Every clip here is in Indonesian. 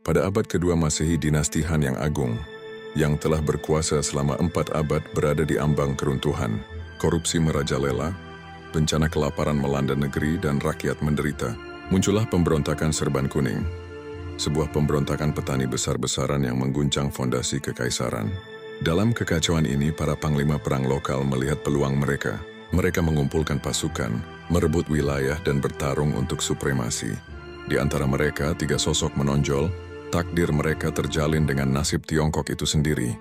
Pada abad kedua Masehi, dinasti Han yang agung, yang telah berkuasa selama 4 abad berada di ambang keruntuhan. Korupsi merajalela, bencana kelaparan melanda negeri dan rakyat menderita. Muncullah pemberontakan Serban Kuning, sebuah pemberontakan petani besar-besaran yang mengguncang fondasi kekaisaran. Dalam kekacauan ini, para panglima perang lokal melihat peluang mereka. Mereka mengumpulkan pasukan, merebut wilayah dan bertarung untuk supremasi. Di antara mereka, 3 sosok menonjol. Takdir mereka terjalin dengan nasib Tiongkok itu sendiri.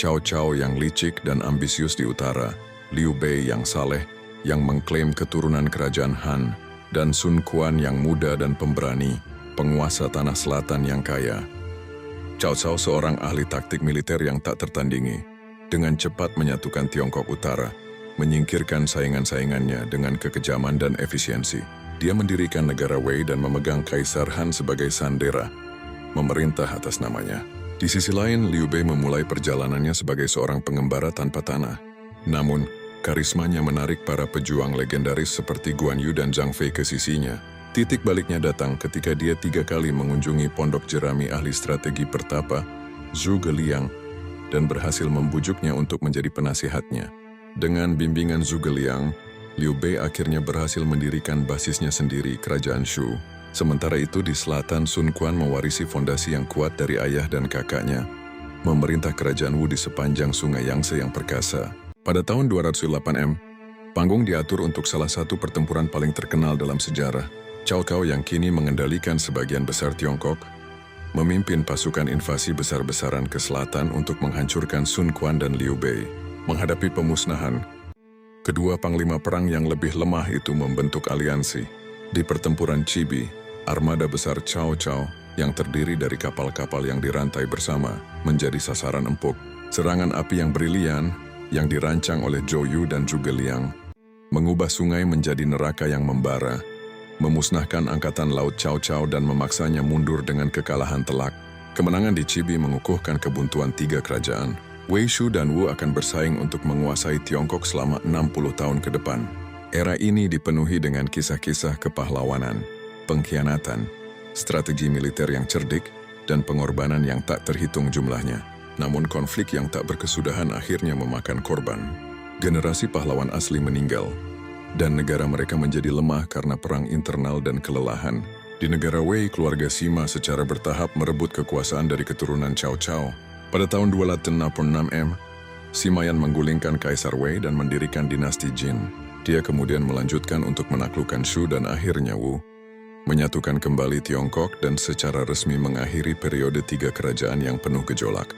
Cao Cao yang licik dan ambisius di utara, Liu Bei yang saleh, yang mengklaim keturunan kerajaan Han, dan Sun Quan yang muda dan pemberani, penguasa tanah selatan yang kaya. Cao Cao seorang ahli taktik militer yang tak tertandingi, dengan cepat menyatukan Tiongkok Utara, menyingkirkan saingan-saingannya dengan kekejaman dan efisiensi. Dia mendirikan negara Wei dan memegang Kaisar Han sebagai sandera, memerintah atas namanya. Di sisi lain, Liu Bei memulai perjalanannya sebagai seorang pengembara tanpa tanah. Namun, karismanya menarik para pejuang legendaris seperti Guan Yu dan Zhang Fei ke sisinya. Titik baliknya datang ketika dia 3 kali mengunjungi pondok jerami ahli strategi pertapa, Zhuge Liang, dan berhasil membujuknya untuk menjadi penasihatnya. Dengan bimbingan Zhuge Liang, Liu Bei akhirnya berhasil mendirikan basisnya sendiri, Kerajaan Shu. Sementara itu di selatan, Sun Quan mewarisi fondasi yang kuat dari ayah dan kakaknya, memerintah kerajaan Wu di sepanjang sungai Yangtze yang perkasa. Pada tahun 208 M, panggung diatur untuk salah satu pertempuran paling terkenal dalam sejarah. Cao Cao yang kini mengendalikan sebagian besar Tiongkok, memimpin pasukan invasi besar-besaran ke selatan untuk menghancurkan Sun Quan dan Liu Bei. Menghadapi pemusnahan, kedua panglima perang yang lebih lemah itu membentuk aliansi. Di pertempuran Chibi, armada besar Cao Cao yang terdiri dari kapal-kapal yang dirantai bersama menjadi sasaran empuk. Serangan api yang brilian yang dirancang oleh Zhou Yu dan Zhuge Liang mengubah sungai menjadi neraka yang membara, memusnahkan angkatan laut Cao Cao dan memaksanya mundur dengan kekalahan telak. Kemenangan di Chibi mengukuhkan kebuntuan 3 kerajaan. Wei Shu dan Wu akan bersaing untuk menguasai Tiongkok selama 60 tahun ke depan. Era ini dipenuhi dengan kisah-kisah kepahlawanan, pengkhianatan, strategi militer yang cerdik, dan pengorbanan yang tak terhitung jumlahnya. Namun konflik yang tak berkesudahan akhirnya memakan korban. Generasi pahlawan asli meninggal, dan negara mereka menjadi lemah karena perang internal dan kelelahan. Di negara Wei, keluarga Sima secara bertahap merebut kekuasaan dari keturunan Cao Cao. Pada tahun 266 M, Sima Yan menggulingkan Kaisar Wei dan mendirikan dinasti Jin. Dia kemudian melanjutkan untuk menaklukkan Shu dan akhirnya Wu, menyatukan kembali Tiongkok dan secara resmi mengakhiri periode 3 kerajaan yang penuh gejolak.